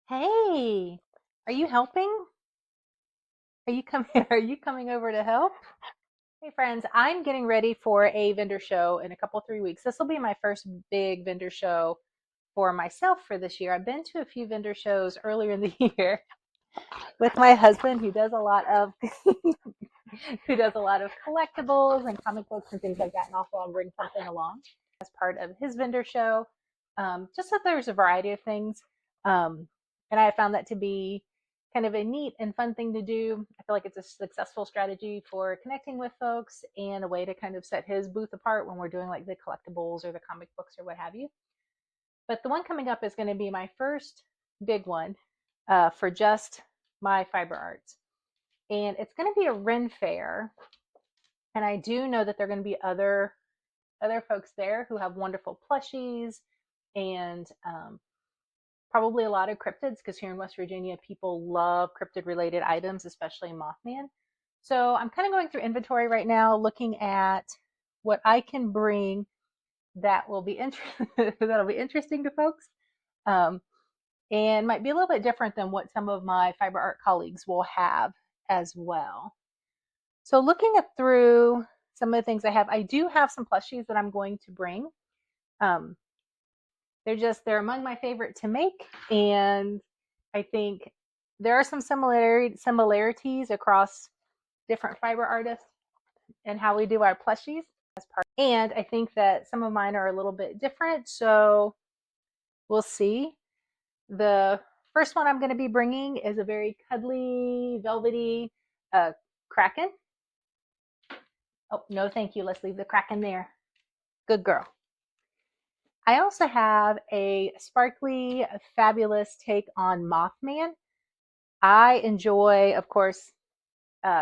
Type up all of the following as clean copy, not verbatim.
Hey, are you helping? Are you coming are you coming over to help? Hey friends, I'm getting ready for a vendor show in a couple 3 weeks. This will be my first big vendor show for myself for this year. I've been to a few vendor shows earlier in the year with my husband who does a lot of who does a lot of collectibles and comic books and things like that, and also I'll bring something along as part of his vendor show. Just so there's a variety of things. And I found that to be kind of a neat and fun thing to do. I feel like it's a successful strategy for connecting with folks and a way to kind of set his booth apart when we're doing like the collectibles or the comic books or what have you. But the one coming up is going to be my first big one for just my fiber arts. And it's going to be a Ren Faire. And I do know that there are going to be other folks there who have wonderful plushies and probably a lot of cryptids because here in West Virginia, people love cryptid related items, especially Mothman. So I'm kind of going through inventory right now, looking at what I can bring that will be that'll be interesting to folks, um, and might be a little bit different than what some of my fiber art colleagues will have as well. So looking at through some of the things I do have some plushies that I'm going to bring. Um, they're among my favorite to make, and I think there are some similarities across different fiber artists and how we do our plushies as part. And I think that some of mine are a little bit different, so we'll see. The first one I'm going to be bringing is a very cuddly, velvety kraken. Oh, no, thank you. Let's leave the kraken there. Good girl. I also have a sparkly, fabulous take on Mothman. I enjoy, of course,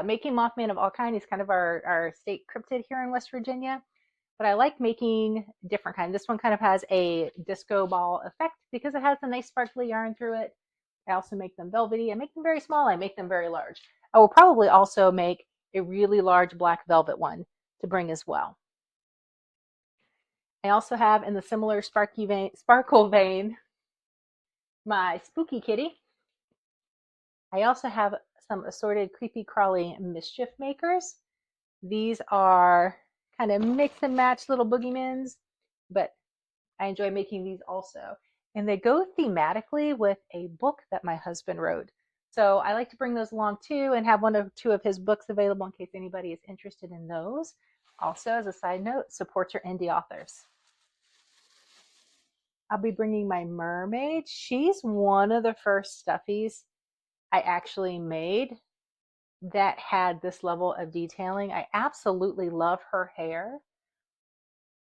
making Mothman of all kinds. He's kind of our state cryptid here in West Virginia. But I like making different kinds. This one kind of has a disco ball effect because it has a nice sparkly yarn through it. I also make them velvety. I make them very small. I make them very large. I will probably also make a really large black velvet one to bring as well. I also have in the similar sparkle vein, my spooky kitty. I also have some assorted creepy crawly mischief makers. These are kind of mix and match little boogeymans, but I enjoy making these also. And they go thematically with a book that my husband wrote. So I like to bring those along too and have one or two of his books available in case anybody is interested in those. Also, as a side note, support your indie authors. I'll be bringing my mermaid. She's one of the first stuffies I actually made that had this level of detailing. I absolutely love her hair.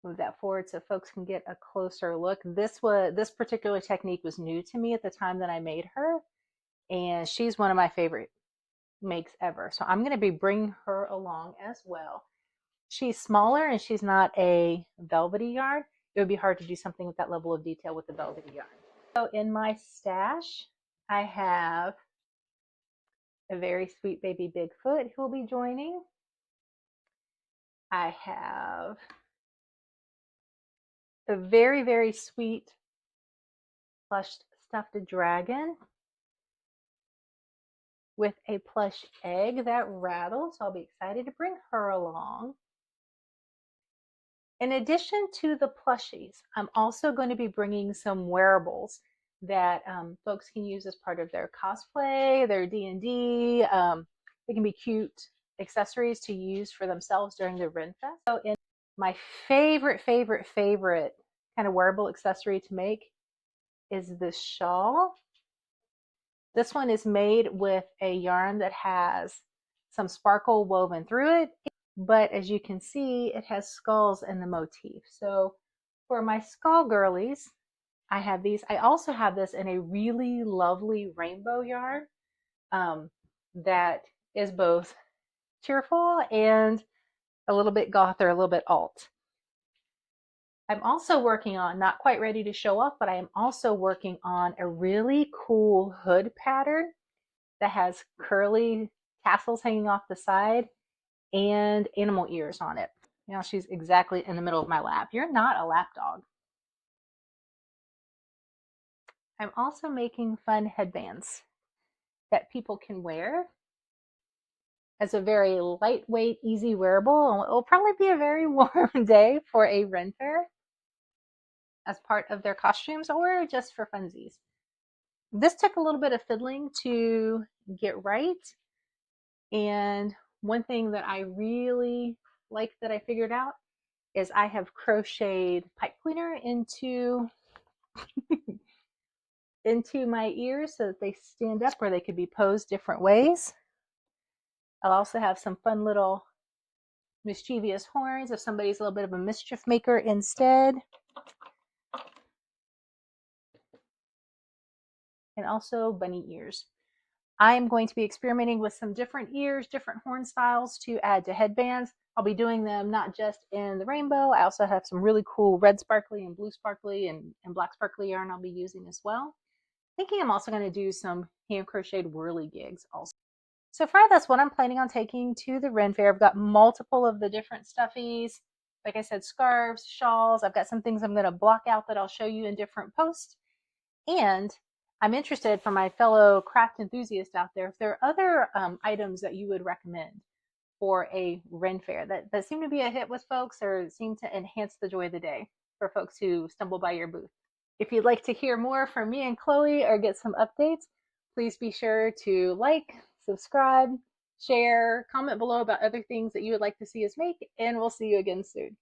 Move that forward so folks can get a closer look. This particular technique was new to me at the time that I made her, and she's one of my favorite makes ever. So I'm going to be bringing her along as well. She's smaller and she's not a velvety yarn. It would be hard to do something with that level of detail with the velvety yarn. So in my stash, I have a very sweet baby Bigfoot who will be joining. I have a very, very sweet plush stuffed dragon with a plush egg that rattles. So I'll be excited to bring her along. In addition to the plushies, I'm also going to be bringing some wearables that folks can use as part of their cosplay, their D&D. They can be cute accessories to use for themselves during the Ren Fest. So in my favorite kind of wearable accessory to make is this shawl. This one is made with a yarn that has some sparkle woven through it, but as you can see, it has skulls in the motif. So for my skull girlies, I have these. I also have this in a really lovely rainbow yarn that is both cheerful and a little bit goth or a little bit alt. I'm also working on, not quite ready to show off, but I am also working on a really cool hood pattern that has curly tassels hanging off the side and animal ears on it. Now she's exactly in the middle of my lap. You're not a lap dog. I'm also making fun headbands that people can wear as a very lightweight, easy wearable. It'll probably be a very warm day for a Ren Faire as part of their costumes or just for funsies. This took a little bit of fiddling to get right. And one thing that I really like that I figured out is I have crocheted pipe cleaner into my ears so that they stand up where they could be posed different ways. I'll also have some fun little mischievous horns if somebody's a little bit of a mischief maker instead. And also bunny ears. I am going to be experimenting with some different ears, different horn styles to add to headbands. I'll be doing them not just in the rainbow. I also have some really cool red sparkly and blue sparkly and black sparkly yarn I'll be using as well. Thinking I'm also going to do some hand crocheted whirly gigs also. So far, that's what I'm planning on taking to the Ren Fair. I've got multiple of the different stuffies. Like I said, scarves, shawls. I've got some things I'm going to block out that I'll show you in different posts. And I'm interested from my fellow craft enthusiasts out there if there are other items that you would recommend for a Ren Fair that seem to be a hit with folks or seem to enhance the joy of the day for folks who stumble by your booth. If you'd like to hear more from me and Chloe or get some updates, please be sure to like, subscribe, share, comment below about other things that you would like to see us make, and we'll see you again soon.